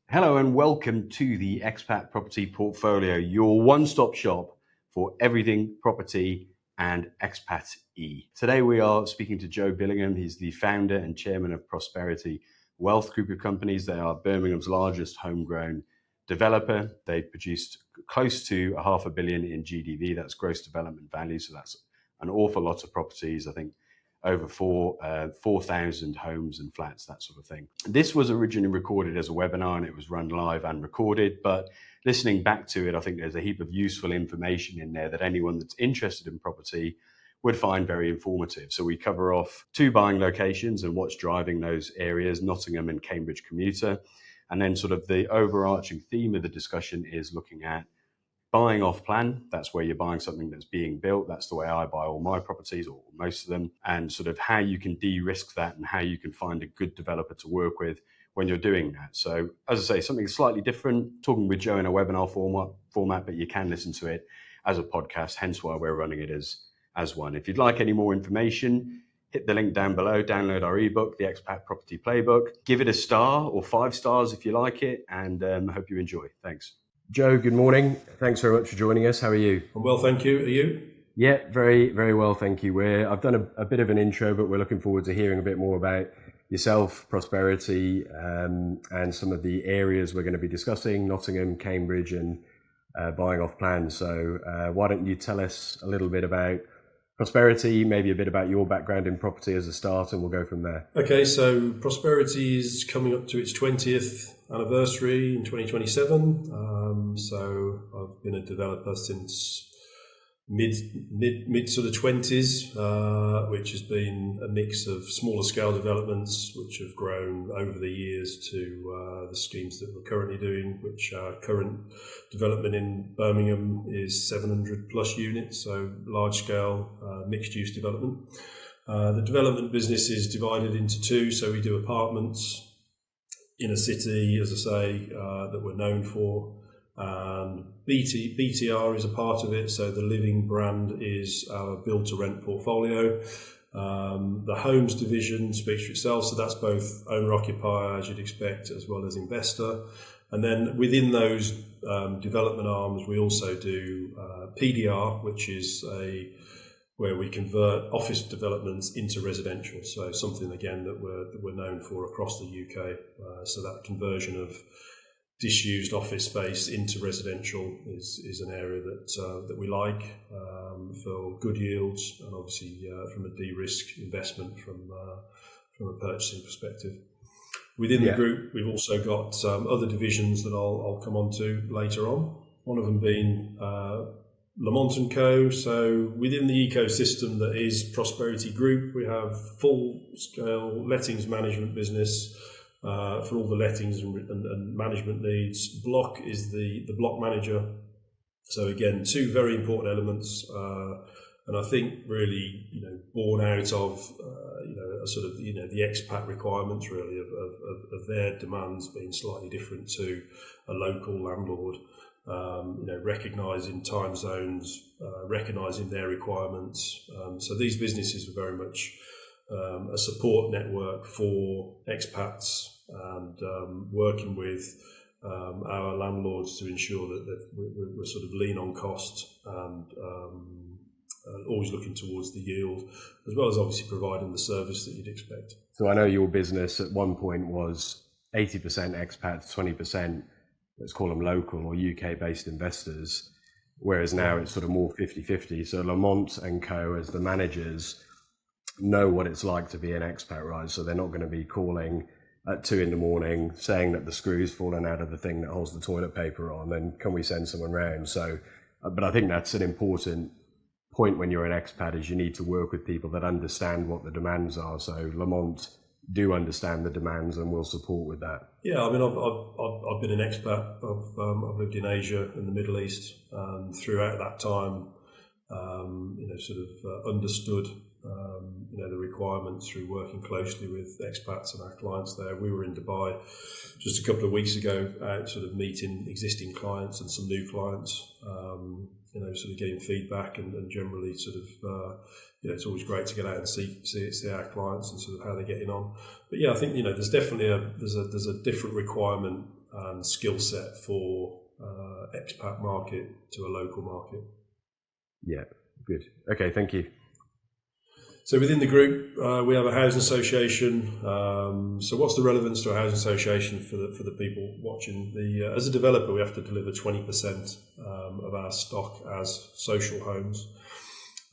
Hello and welcome to the Expat Property Portfolio, your one-stop shop for everything property and expat-y. Today we are speaking to Joe Billingham. He's the founder and chairman of Prosperity Wealth Group of Companies. They are Birmingham's largest homegrown developer. They produced close to $500 million in GDV. That's gross development value. So that's an awful lot of properties. I think over 4,000 homes and flats, that sort of thing. This was originally recorded as a webinar and it was run live and recorded, but listening back to it, I think there's a heap of useful information in there that anyone that's interested in property would find very informative. So we cover off 2 buying locations and what's driving those areas, Nottingham and Cambridge commuter. And then sort of the overarching theme of the discussion is looking at buying off plan. That's where you're buying something that's being built. That's the way I buy all my properties, or most of them, and sort of how you can de-risk that and how you can find a good developer to work with when you're doing that. So as I say, something slightly different, talking with Joe in a webinar format, but you can listen to it as a podcast, hence why we're running it as one. If you'd like any more information, hit the link down below, download our ebook, the Expat Property Playbook, give it a star or 5 stars if you like it, and I hope you enjoy. Thanks. Joe, good morning. Thanks very much for joining us. How are you? I'm well, thank you. Are you? Yeah, very, very well, thank you. I've done a bit of an intro, but we're looking forward to hearing a bit more about yourself, Prosperity, and some of the areas we're going to be discussing, Nottingham, Cambridge, and buying off plan. So why don't you tell us a little bit about Prosperity, maybe a bit about your background in property as a start, and we'll go from there. Okay, so Prosperity is coming up to its 20th anniversary in 2027. So I've been a developer since mid sort of 20s, which has been a mix of smaller scale developments, which have grown over the years to the schemes that we're currently doing, which our current development in Birmingham is 700 plus units, so large scale mixed use development. The development business is divided into 2, so we do apartments in a city, as I say, that we're known for. And BTR is a part of it, so the living brand is our build to rent portfolio. The homes division speaks for itself, so that's both owner occupier, as you'd expect, as well as investor. And then within those development arms, we also do PDR, which is where we convert office developments into residential. So something again that we're known for across the UK. So that conversion of disused office space into residential is an area that we like for good yields, and obviously from a de-risk investment from a purchasing perspective. Within the group, we've also got other divisions that I'll come on to later on. One of them being Lamont & Co. So within the ecosystem that is Prosperity Group, we have full-scale lettings management business for all the lettings and management needs. Block is the block manager. So again, 2 very important elements, and I think really born out of a sort of the expat requirements really of their demands being slightly different to a local landlord. Recognising time zones, recognising their requirements. So these businesses are very much a support network for expats and working with our landlords to ensure that we're sort of lean on cost and always looking towards the yield, as well as obviously providing the service that you'd expect. So I know your business at one point was 80% expats, 20%, let's call them local or UK-based investors, whereas now it's sort of more 50-50. So Lamont & Co. as the managers know what it's like to be an expat, right? So they're not going to be calling at 2 a.m. saying that the screw's fallen out of the thing that holds the toilet paper on, and can we send someone round? So, but I think that's an important point when you're an expat, is you need to work with people that understand what the demands are. So Lamont do understand the demands and will support with that. Yeah, I mean, I've been an expat. I've lived in Asia and the Middle East, and throughout that time, sort of understood the requirements through working closely with expats and our clients there. We were in Dubai just a couple of weeks ago, out sort of meeting existing clients and some new clients, sort of getting feedback and generally sort of, it's always great to get out and see our clients and sort of how they're getting on. But yeah, I think, there's definitely there's a different requirement and skill set for expat market to a local market. Yeah, good. Okay, thank you. So within the group, we have a housing association. So what's the relevance to a housing association for the people watching? As a developer, we have to deliver 20% of our stock as social homes.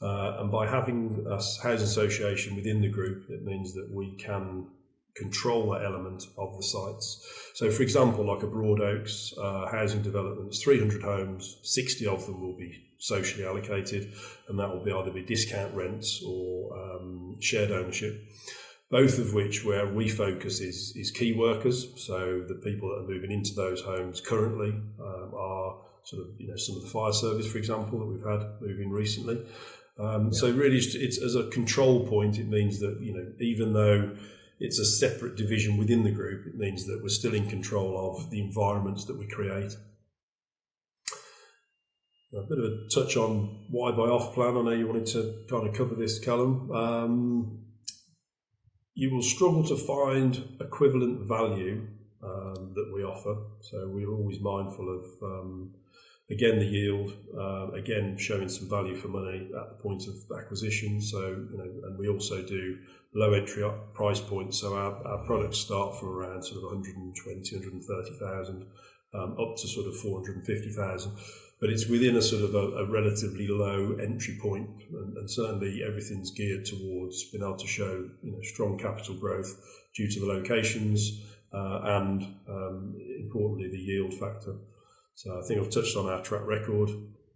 And by having a housing association within the group, it means that we can control that element of the sites. So for example, like a Broadoaks housing development, it's 300 homes, 60 of them will be socially allocated, and that will be either be discount rents or shared ownership, both of which where we focus is key workers. So the people that are moving into those homes currently are sort of, some of the fire service, for example, that we've had moving recently. So really it's as a control point, it means that, even though it's a separate division within the group, it means that we're still in control of the environments that we create. A bit of a touch on why buy off plan. I know you wanted to kind of cover this, Callum. You will struggle to find equivalent value that we offer. So we're always mindful of, again, the yield, again, showing some value for money at the point of acquisition. So, and we also do low entry up price points. So our products start from around sort of 120, 130,000 up to sort of 450,000. But it's within a sort of a relatively low entry point, and certainly everything's geared towards being able to show strong capital growth due to the locations and importantly the yield factor. So I think I've touched on our track record.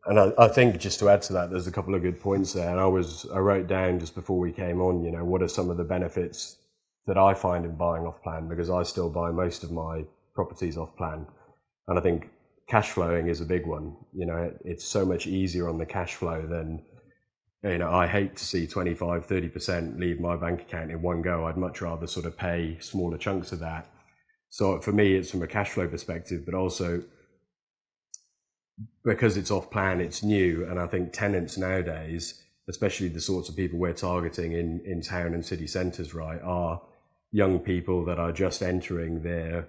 And I think just to add to that, there's a couple of good points there. And I wrote down just before we came on, what are some of the benefits that I find in buying off plan, because I still buy most of my properties off plan. And I think cash flowing is a big one. It's so much easier on the cash flow than, I hate to see 25, 30% leave my bank account in one go. I'd much rather sort of pay smaller chunks of that. So for me, it's from a cash flow perspective, but also because it's off plan, it's new. And I think tenants nowadays, especially the sorts of people we're targeting in town and city centres, right, are young people that are just entering their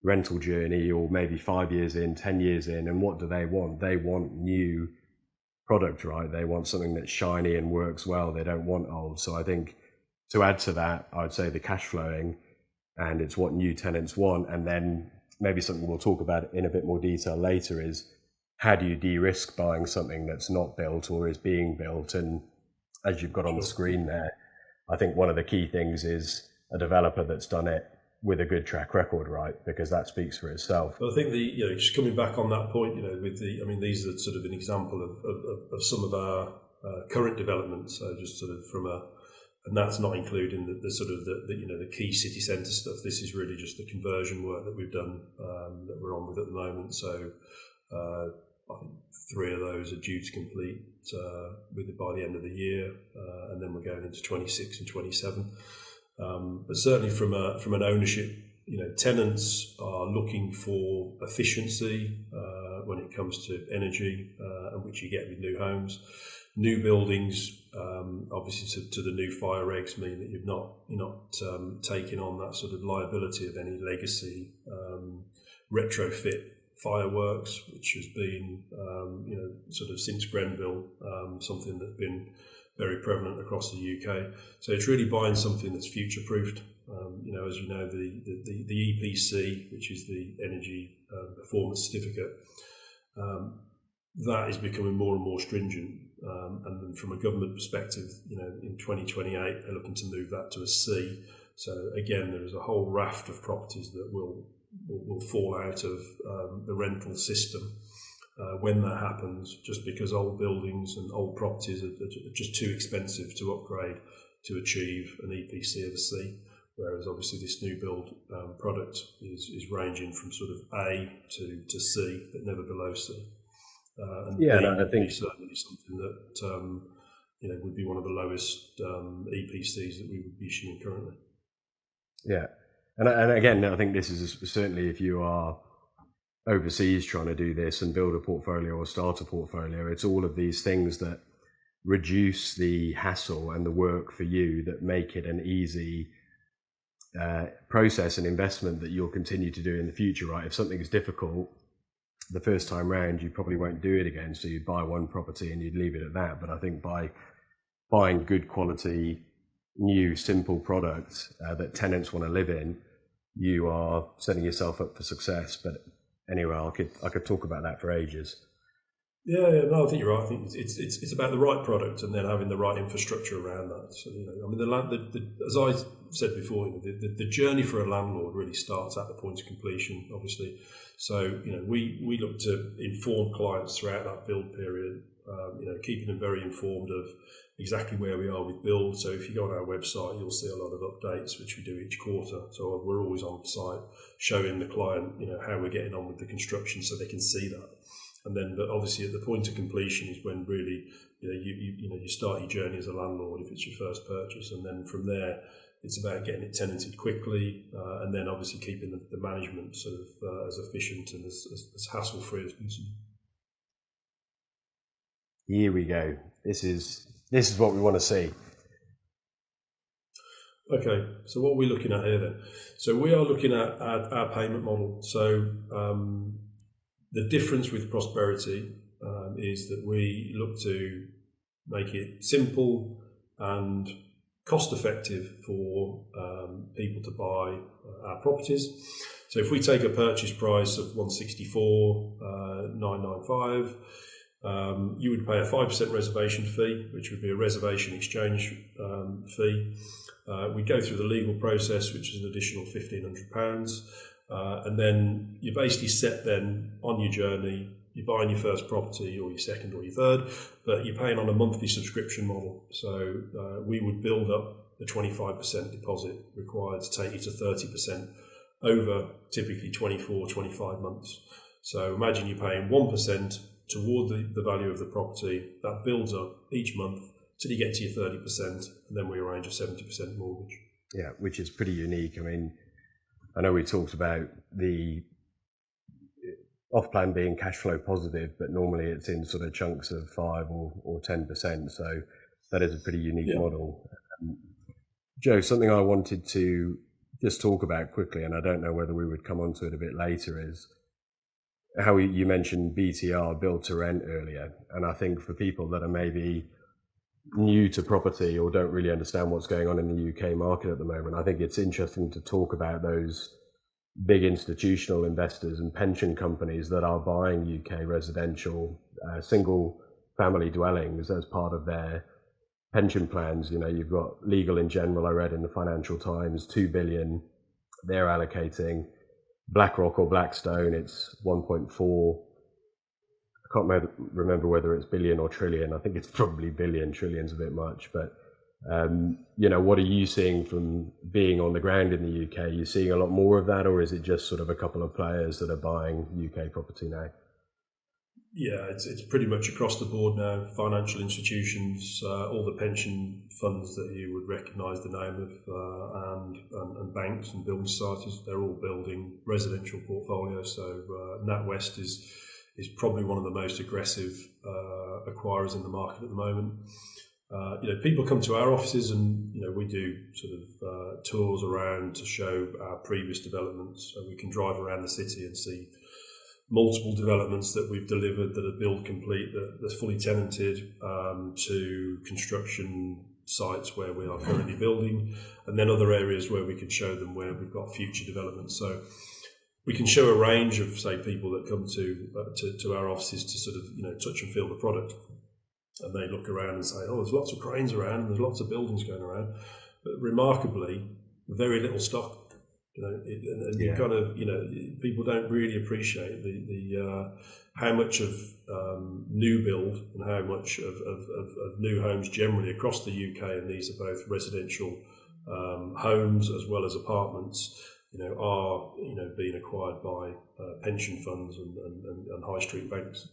rental journey, or maybe 5 years in, 10 years in. And what do they want? They want new product, right? They want something that's shiny and works well. They don't want old. So I think to add to that, I'd say the cash flowing, and it's what new tenants want. And then maybe something we'll talk about in a bit more detail later is, how do you de-risk buying something that's not built or is being built? And as you've got on the screen there, I think one of the key things is a developer that's done it with a good track record, right? Because that speaks for itself. Well, I think just coming back on that point, these are sort of an example of some of our current developments. So just sort of and that's not including the sort of the key city centre stuff. This is really just the conversion work that we've done that we're on with at the moment. So I think 3 of those are due to complete by the end of the year, and then we're going into 26 and 27. But certainly from an ownership, tenants are looking for efficiency when it comes to energy, and which you get with new homes. New buildings, obviously to the new fire regs, mean that you're not taking on that sort of liability of any legacy retrofit fireworks, which has been sort of since Grenville something that's been very prevalent across the UK. So it's really buying something that's future-proofed. As you know, the EPC, which is the Energy Performance Certificate, that is becoming more and more stringent. And then from a government perspective, in 2028, they're looking to move that to a C. So again, there is a whole raft of properties that will fall out of the rental system when that happens, just because old buildings and old properties are just too expensive to upgrade to achieve an EPC of a C, whereas obviously this new build product is ranging from sort of A to C, but never below C. I think certainly something that would be one of the lowest EPCs that we would be issuing currently. Yeah, and again, I think this is certainly if you are overseas trying to do this and build a portfolio or start a portfolio, it's all of these things that reduce the hassle and the work for you that make it an easy process and investment that you'll continue to do in the future, right? If something is difficult the first time round, you probably won't do it again. So you'd buy one property and you'd leave it at that. But I think by buying good quality, new, simple products that tenants want to live in, you are setting yourself up for success. But anyway, I could talk about that for ages. Yeah, no, I think you're right. I think it's about the right product and then having the right infrastructure around that. So I mean, as I said before, the journey for a landlord really starts at the point of completion, obviously. So we look to inform clients throughout that build period. Keeping them very informed of exactly where we are with build. So if you go on our website, you'll see a lot of updates, which we do each quarter. So we're always on site showing the client, how we're getting on with the construction, so they can see that. And then, but obviously, at the point of completion is when really, you start your journey as a landlord if it's your first purchase, and then from there, it's about getting it tenanted quickly, and then obviously keeping the management sort of as efficient and as hassle free as possible. Here we go. This is what we want to see. Okay, so what are we looking at here then? So we are looking at our payment model. So the difference with Prosperity is that we look to make it simple and cost effective for people to buy our properties. So if we take a purchase price of 164,995, you would pay a 5% reservation fee, which would be a reservation exchange fee. We go through the legal process, which is an additional £1,500. And then you basically set then on your journey, you're buying your first property or your second or your third, but you're paying on a monthly subscription model. So we would build up the 25% deposit required to take you to 30% over typically 24, 25 months. So imagine you're paying 1% toward the value of the property. That builds up each month till you get to your 30%, and then we arrange a 70% mortgage. Yeah, which is pretty unique. I mean, I know we talked about the off-plan being cash flow positive, but normally it's in sort of chunks of 5 or 10%. So that is a pretty unique model. Joe, something I wanted to just talk about quickly, and I don't know whether we would come onto it a bit later, is how you mentioned BTR, build to rent, earlier. And I think for people that are maybe new to property or don't really understand what's going on in the UK market at the moment, I think it's interesting to talk about those big institutional investors and pension companies that are buying UK residential single family dwellings as part of their pension plans. You've got Legal in General, I read in the Financial Times, 2 billion they're allocating. BlackRock or Blackstone, it's 1.4. I can't remember whether it's billion or trillion. I think it's probably billion. Trillion's a bit much, but what are you seeing from being on the ground in the UK? Are you seeing a lot more of that, or is it just sort of a couple of players that are buying UK property now? Yeah, it's pretty much across the board now. Financial institutions, all the pension funds that you would recognise the name of, and banks and building societies, they're all building residential portfolios. So NatWest is probably one of the most aggressive acquirers in the market at the moment. People come to our offices and, we do sort of tours around to show our previous developments. So we can drive around the city and see multiple developments that we've delivered that are build complete, that's fully tenanted, to construction sites where we are currently building, and then other areas where we can show them where we've got future developments. So we can show a range of, say, people that come to our offices to sort of, touch and feel the product. And they look around and say, oh, there's lots of cranes around and there's lots of buildings going around. But remarkably, very little stock. You kind of, people don't really appreciate the how much of new build and how much of new homes generally across the UK, and these are both residential homes as well as apartments, are being acquired by pension funds and high street banks.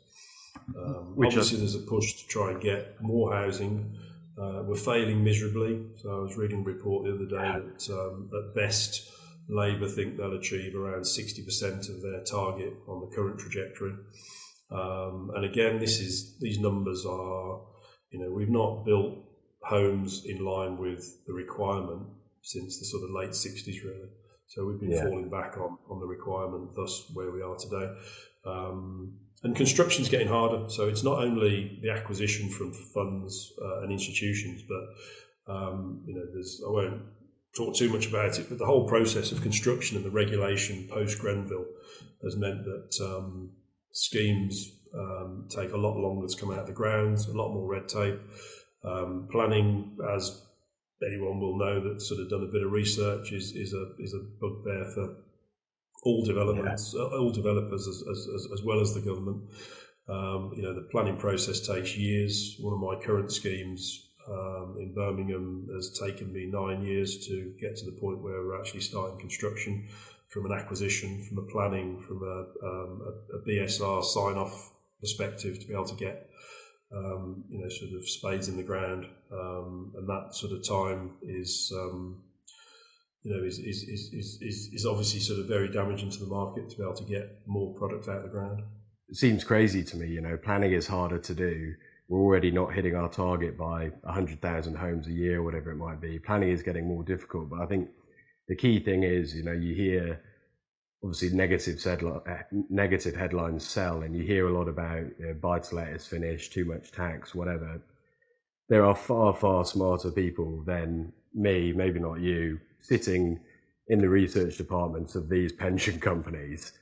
Obviously, there's a push to try and get more housing. We're failing miserably. So I was reading a report the other day that at best, Labour think they'll achieve around 60% of their target on the current trajectory. And again, these numbers are, we've not built homes in line with the requirement. since the sort of late 60s, really. So we've been falling back on the requirement, thus where we are today. And construction's getting harder. So it's not only the acquisition from funds and institutions, but I won't talk too much about it, but the whole process of construction and the regulation post Grenville has meant that schemes take a lot longer to come out of the ground, a lot more red tape. Planning, as anyone will know that's sort of done a bit of research, is a bugbear for all developments, all developers as well as the government. The planning process takes years. One of my current schemes in Birmingham has taken me 9 years to get to the point where we're actually starting construction, from an acquisition, from a planning, from a BSR sign-off perspective, to be able to get sort of spades in the ground, and that sort of time is obviously sort of very damaging to the market to be able to get more product out of the ground. It seems crazy to me. Planning is harder to do. We're already not hitting our target by 100,000 homes a year, whatever it might be. Planning is getting more difficult, but I think the key thing is, you hear obviously negative headlines sell, and you hear a lot about buy-to-let is finished, too much tax, whatever. There are far, far smarter people than me, maybe not you, sitting in the research departments of these pension companies,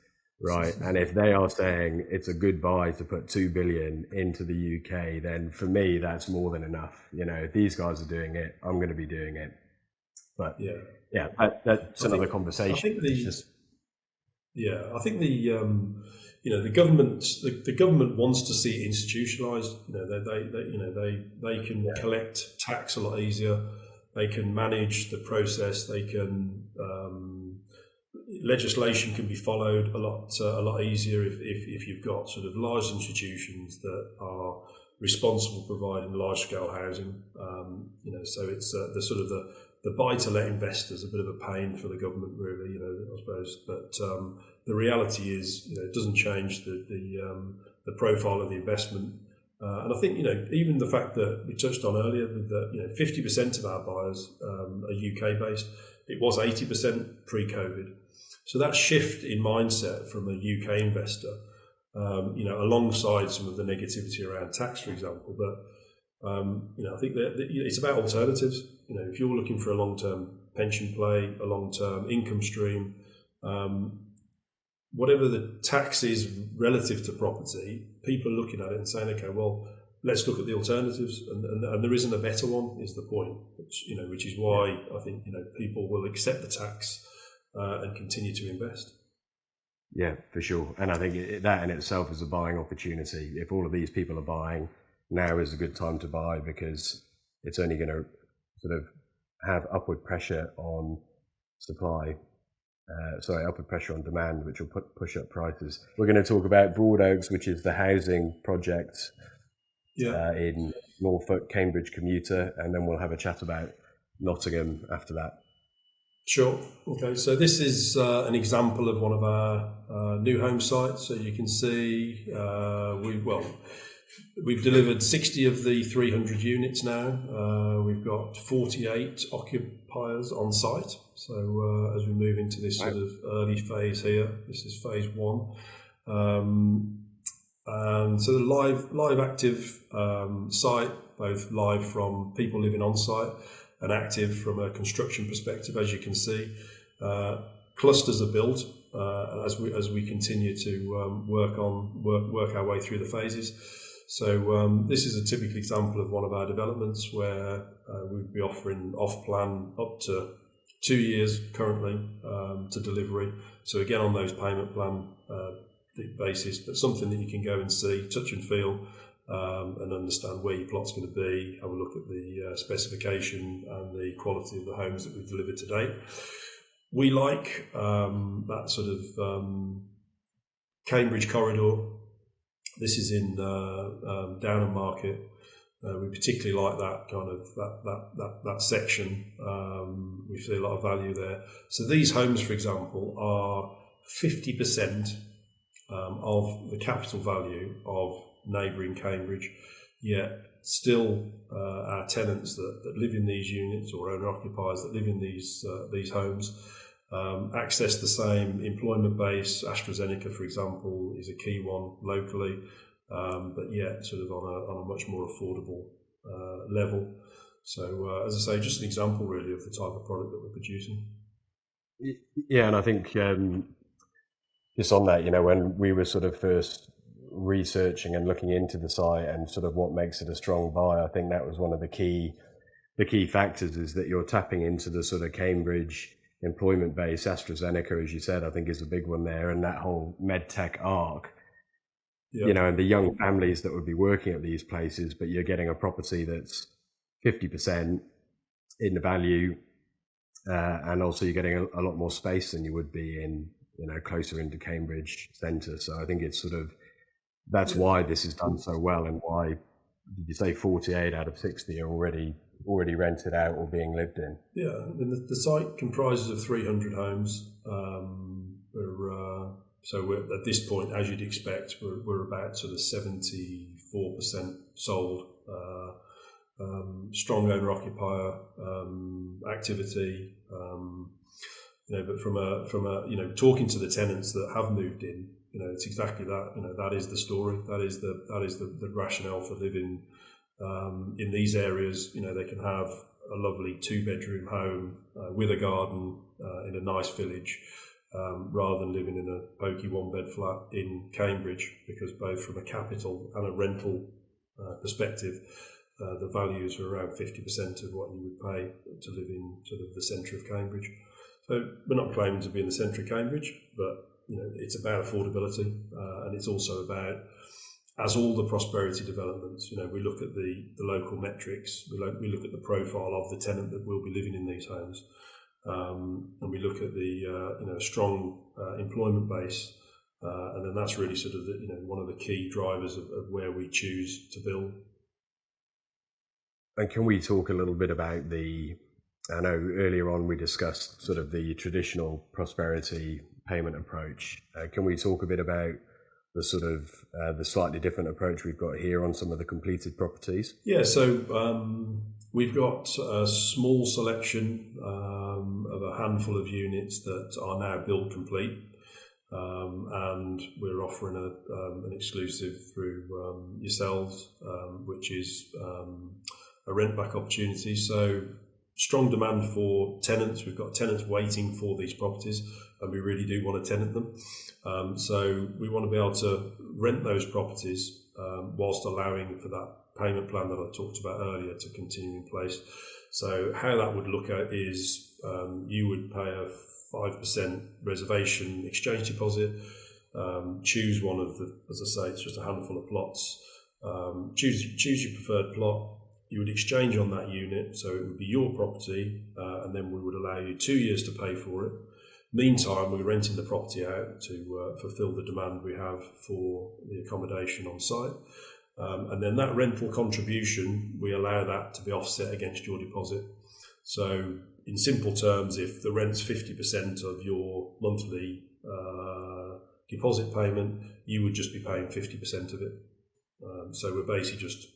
right? And if they are saying it's a good buy to put 2 billion into the UK, then for me, that's more than enough. If these guys are doing it, I'm going to be doing it. But that's another conversation. I think the government wants to see it institutionalized. They can collect tax a lot easier. They can manage the process. They can legislation can be followed a lot easier if you've got sort of large institutions that are responsible for providing large scale housing. So it's the sort of the buy-to-let investors a bit of a pain for the government, really, I suppose. But the reality is, it doesn't change the profile of the investment. And I think, even the fact that we touched on earlier, that 50% of our buyers are UK based. It was 80% pre-COVID. So that shift in mindset from a UK investor, alongside some of the negativity around tax, for example, but I think that it's about alternatives. If you're looking for a long-term pension play, a long-term income stream, whatever the tax is relative to property, people are looking at it and saying, okay, well, let's look at the alternatives, and there isn't a better one, is the point. Which is why I think people will accept the tax and continue to invest. Yeah, for sure. And I think that in itself is a buying opportunity. If all of these people are buying, now is a good time to buy, because it's only going to sort of have upward pressure on upward pressure on demand, which will push up prices. We're going to talk about Broadoaks, which is the housing project in Norfolk, Cambridge commuter, and then we'll have a chat about Nottingham after that. Sure. Okay. So this is an example of one of our new home sites. So you can see we've delivered 60 of the 300 units now. We've got 48 occupiers on site. So as we move into this sort of early phase here, this is phase one. And so the live active site, both live from people living on site and active from a construction perspective, as you can see. Clusters are built as we continue to work our way through the phases. So this is a typical example of one of our developments where we'd be offering off-plan up to 2 years currently to delivery. So again, on those payment plan basis, but something that you can go and see, touch and feel, and understand where your plot's going to be, have a look at the specification and the quality of the homes that we've delivered to date. We like that sort of Cambridge corridor. This is in Downham Market. We particularly like that kind of that section. We see a lot of value there. So these homes, for example, are 50% of the capital value of neighbouring Cambridge, yet still our tenants that live in these units, or owner occupiers that live in these homes, access the same employment base. AstraZeneca, for example, is a key one locally, but yet sort of on a much more affordable level. So, as I say, just an example really of the type of product that we're producing. Yeah, and I think just on that, when we were sort of first researching and looking into the site and sort of what makes it a strong buy, I think that was one of the key factors, is that you're tapping into the sort of Cambridge employment base. AstraZeneca, as you said, I think is a big one there, and that whole medtech arc. Yeah. And the young families that would be working at these places, but you're getting a property that's 50% in the value, and also you're getting a lot more space than you would be in, closer into Cambridge centre. So I think it's sort of, that's why this is done so well, and why, did you say 48 out of 60 are already rented out or being lived in? Yeah, and the site comprises of 300 homes. So we're, at this point, as you'd expect, we're about sort of 74% sold. Strong owner occupier activity. But from a talking to the tenants that have moved in, it's exactly that. That is the story. That is the rationale for living in these areas. They can have a lovely 2-bedroom home with a garden in a nice village, rather than living in a pokey 1-bed flat in Cambridge, because both from a capital and a rental perspective, the values are around 50% of what you would pay to live in sort of the centre of Cambridge. So we're not claiming to be in the centre of Cambridge, but it's about affordability, and it's also about, as all the prosperity developments, we look at the local metrics, we look at the profile of the tenant that will be living in these homes, and we look at the strong employment base, and then that's really sort of one of the key drivers of where we choose to build. And can we talk a little bit about I know earlier on we discussed sort of the traditional prosperity payment approach. Can we talk a bit about the sort of the slightly different approach we've got here on some of the completed properties? Yeah, so we've got a small selection of a handful of units that are now build complete, and we're offering an exclusive through yourselves, which is a rent back opportunity. So strong demand for tenants. We've got tenants waiting for these properties, and we really do want to tenant them. So we want to be able to rent those properties whilst allowing for that payment plan that I talked about earlier to continue in place. So how that would look at is you would pay a 5% reservation exchange deposit, choose one of the, as I say, it's just a handful of plots, choose your preferred plot. You would exchange on that unit, so it would be your property, and then we would allow you 2 years to pay for it. Meantime, we're renting the property out to fulfil the demand we have for the accommodation on site. And then that rental contribution, we allow that to be offset against your deposit. So in simple terms, if the rent's 50% of your monthly deposit payment, you would just be paying 50% of it. So we're basically just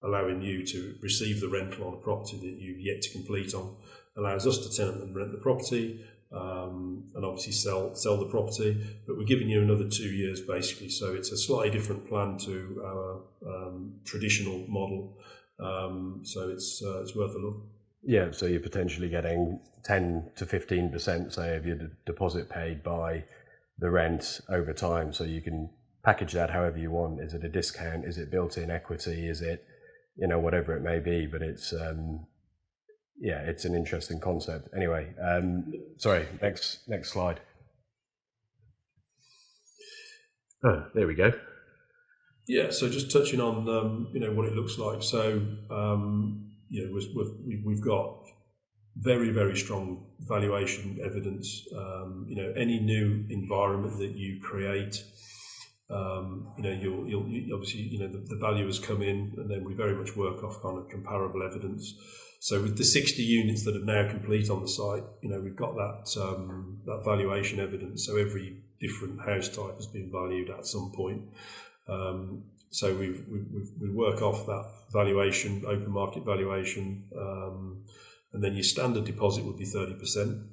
allowing you to receive the rental on a property that you've yet to complete on, allows us to tenant and rent the property, and obviously sell the property, but we're giving you another 2 years basically. So it's a slightly different plan to our traditional model. So it's worth a look. Yeah, so you're potentially getting 10 to 15%, say, of your deposit paid by the rent over time. So you can package that however you want. Is it a discount? Is it built-in equity? Is it, whatever it may be? But it's it's an interesting concept. Anyway, sorry, next slide. Oh, there we go. Yeah, so just touching on what it looks like. So we've got very, very strong valuation evidence. Any new environment that you create, you'll obviously the valuers come in, and then we very much work off kind of comparable evidence. So with the 60 units that are now complete on the site, we've got that valuation evidence. So every different house type has been valued at some point. So we work off that valuation, open market valuation, and then your standard deposit would be 30%,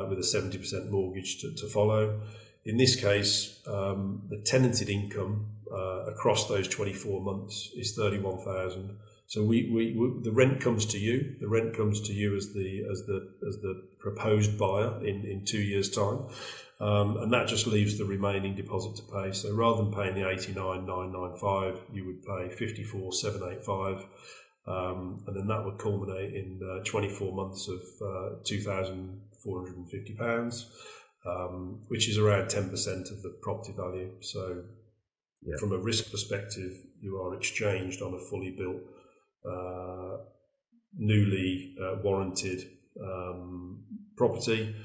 with a 70% mortgage to follow. In this case, the tenanted income across those 24 months is 31,000. So the rent comes to you. The rent comes to you as the proposed buyer in 2 years' time, and that just leaves the remaining deposit to pay. So rather than paying the 89,995, you would pay 54,785, and then that would culminate in 24 months of £2,450, which is around 10% of the property value. So from a risk perspective, you are exchanged on a fully built, newly warranted property.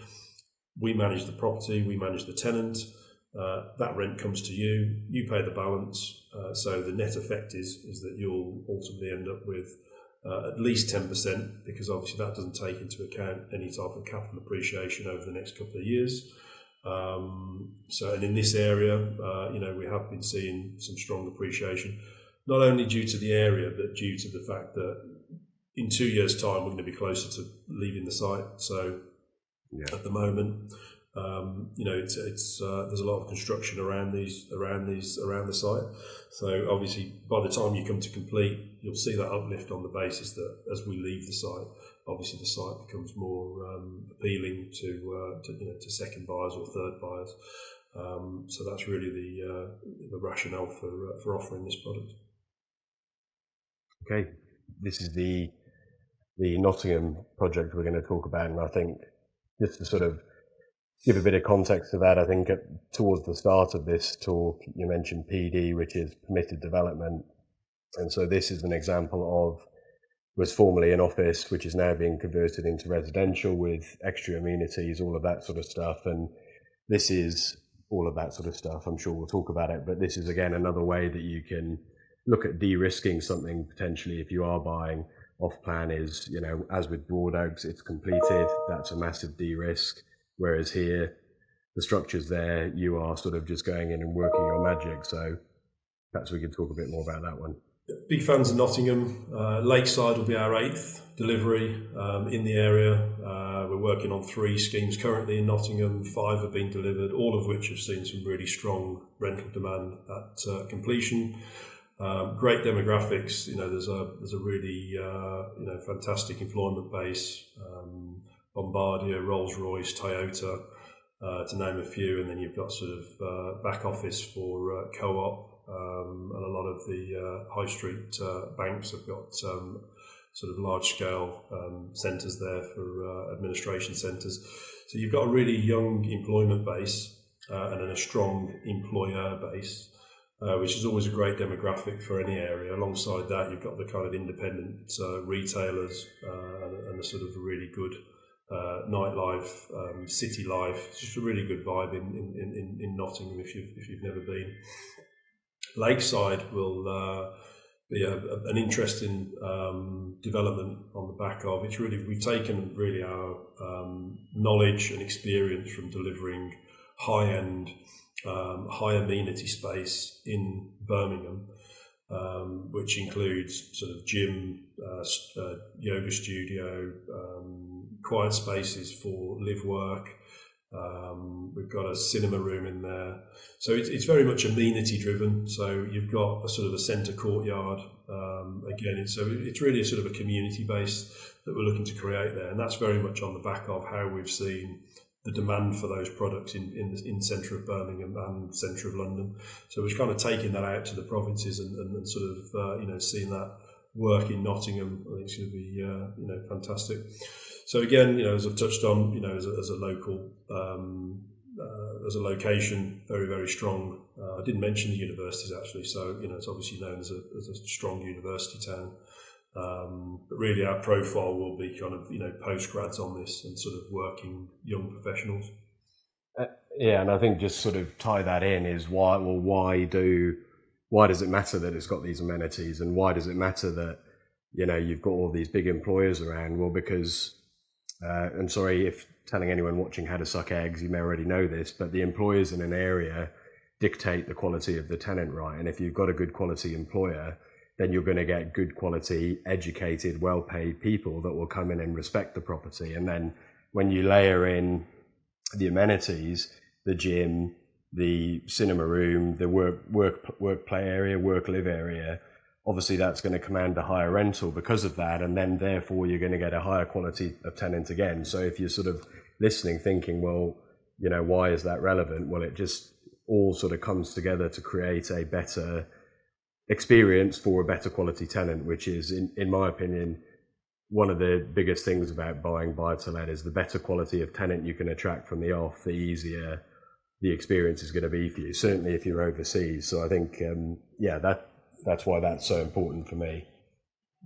We manage the property, we manage the tenant. That rent comes to you, you pay the balance. So the net effect is that you'll ultimately end up with at least 10%, because obviously that doesn't take into account any type of capital appreciation over the next couple of years. And in this area, we have been seeing some strong appreciation, not only due to the area, but due to the fact that in 2 years' time, we're going to be closer to leaving the site. So at the moment, there's a lot of construction around the site. So obviously, by the time you come to complete, you'll see that uplift on the basis that as we leave the site, obviously the site becomes more appealing to second buyers or third buyers. So that's really the rationale for offering this product. Okay, this is the Nottingham project we're going to talk about, and I think just to sort of give a bit of context to that, I think towards the start of this talk, you mentioned PD, which is permitted development. And so this is an example of, was formerly an office, which is now being converted into residential with extra amenities, all of that sort of stuff. And this is all of that sort of stuff. I'm sure we'll talk about it, but this is again another way that you can look at de-risking something potentially if you are buying off plan. Is, as with Broad Oaks, it's completed, that's a massive de-risk. Whereas here, the structure's there, you are sort of just going in and working your magic. So perhaps we could talk a bit more about that one. Big fans of Nottingham. Lakeside will be our 8th delivery in the area. We're working on 3 schemes currently in Nottingham. 5 have been delivered, all of which have seen some really strong rental demand at completion. Great demographics. There's a really fantastic employment base. Bombardier, Rolls-Royce, Toyota, to name a few, and then you've got sort of back office for Co-op, and a lot of the high street banks have got sort of large-scale centres there for administration centres. So you've got a really young employment base and then a strong employer base, which is always a great demographic for any area. Alongside that, you've got the kind of independent retailers and a sort of a really good nightlife, city life. It's just a really good vibe in Nottingham if you've never been. Lakeside will be an interesting development on the back of. We've taken really our knowledge and experience from delivering high-end, high amenity space in Birmingham, which includes sort of gym, yoga studio, quiet spaces for live work. We've got a cinema room in there. So it's very much amenity driven. So you've got a sort of a centre courtyard. Again, it's really a sort of a community base that we're looking to create there. And that's very much on the back of how we've seen the demand for those products in centre of Birmingham and centre of London. So we're kind of taking that out to the provinces and sort of seeing that work in Nottingham. I think it's going to be fantastic. So again, as I've touched on, as a local, as a location, very, very strong. I didn't mention the universities actually, so it's obviously known as a strong university town. But really, our profile will be kind of postgrads on this and sort of working young professionals. And I think just sort of tie that in is why does it matter that it's got these amenities, and why does it matter that you've got all these big employers around? Well, because I'm sorry if telling anyone watching how to suck eggs, you may already know this, but the employers in an area dictate the quality of the tenant, right? And if you've got a good quality employer, then you're going to get good quality, educated, well-paid people that will come in and respect the property. And then when you layer in the amenities, the gym, the cinema room, the work play area, work live area, obviously that's going to command a higher rental because of that, and then therefore you're going to get a higher quality of tenant again. So if you're sort of listening, thinking, well, you know, why is that relevant? Well, it just all sort of comes together to create a better experience for a better quality tenant, which is, in my opinion, one of the biggest things about buying buy-to-let is the better quality of tenant you can attract from the off, the easier the experience is going to be for you, certainly if you're overseas. So I think, that's why that's so important for me.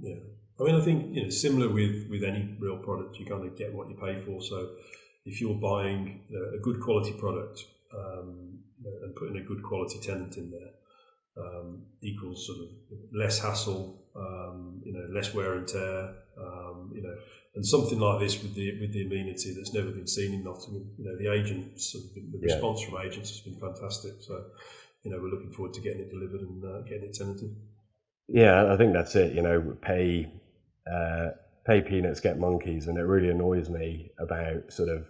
Yeah. I mean, I think, you know, similar with any real product, you kind of get what you pay for. So if you're buying, you know, a good quality product, and putting a good quality tenant in there, equals sort of less hassle, less wear and tear, and something like this with the amenity that's never been seen in Nottingham. You know, the response from agents has been fantastic. So, you know, we're looking forward to getting it delivered and getting it tenanted. Yeah, I think that's it. You know, pay peanuts, get monkeys, and it really annoys me about sort of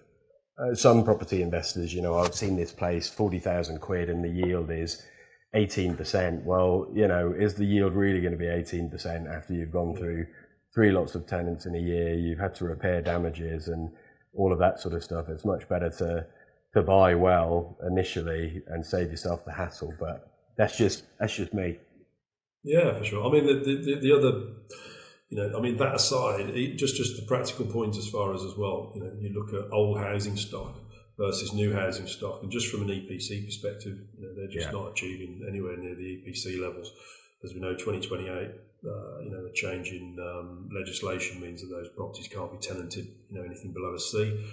some property investors. You know, I've seen this place, 40,000 quid, and the yield is 18%. Well, you know, is the yield really going to be 18% after you've gone through 3 lots of tenants in a year? You've had to repair damages and all of that sort of stuff. It's much better to buy well initially and save yourself the hassle. But that's just me. Yeah, for sure. I mean, the other, you know, I mean, that aside, just the practical point as well, you know, you look at old housing stock versus new housing stock, and just from an EPC perspective, you know, they're just not achieving anywhere near the EPC levels. As we know, 2028, a change in legislation means that those properties can't be tenanted, you know, anything below a C.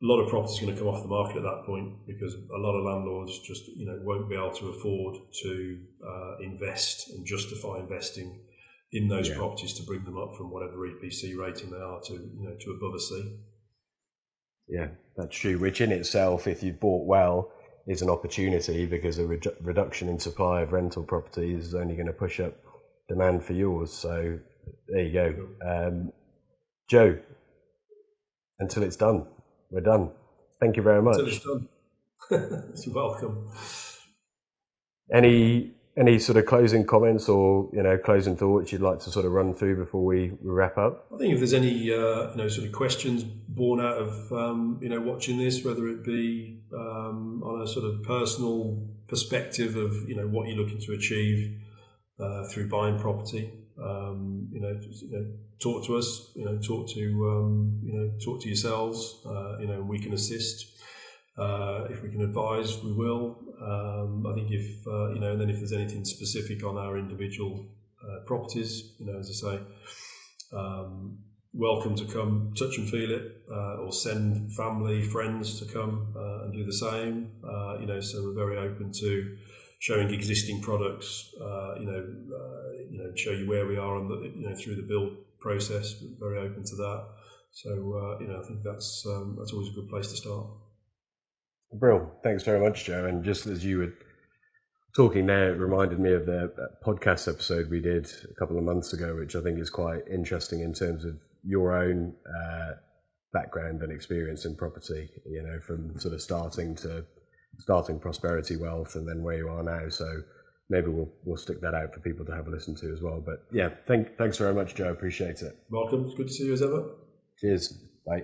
A lot of properties are going to come off the market at that point because a lot of landlords just, you know, won't be able to afford to invest and justify investing in those properties to bring them up from whatever EPC rating they are to above a C. Yeah, that's true. Which in itself, if you've bought well, is an opportunity because a reduction in supply of rental properties is only going to push up demand for yours. So there you go. Joe, until it's done, we're done. Thank you very much. Until it's done. You're welcome. Any sort of closing comments or, you know, closing thoughts you'd like to sort of run through before we wrap up? I think if there's any sort of questions born out of watching this, whether it be on a sort of personal perspective of, you know, what you're looking to achieve through buying property, talk to us, talk to yourselves, and we can assist. If we can advise, we will. I think if and then if there's anything specific on our individual properties, as I say, welcome to come touch and feel it, or send family, friends to come and do the same. So we're very open to showing existing products. Show you where we are on the through the build process. We're very open to that. So I think that's always a good place to start. Brill. Thanks very much, Joe. And just as you were talking now, it reminded me of the podcast episode we did a couple of months ago, which I think is quite interesting in terms of your own background and experience in property, from sort of starting Prosperity Wealth and then where you are now. So maybe we'll stick that out for people to have a listen to as well. But yeah, thanks very much, Joe. Appreciate it. Welcome. It's good to see you as ever. Cheers. Bye.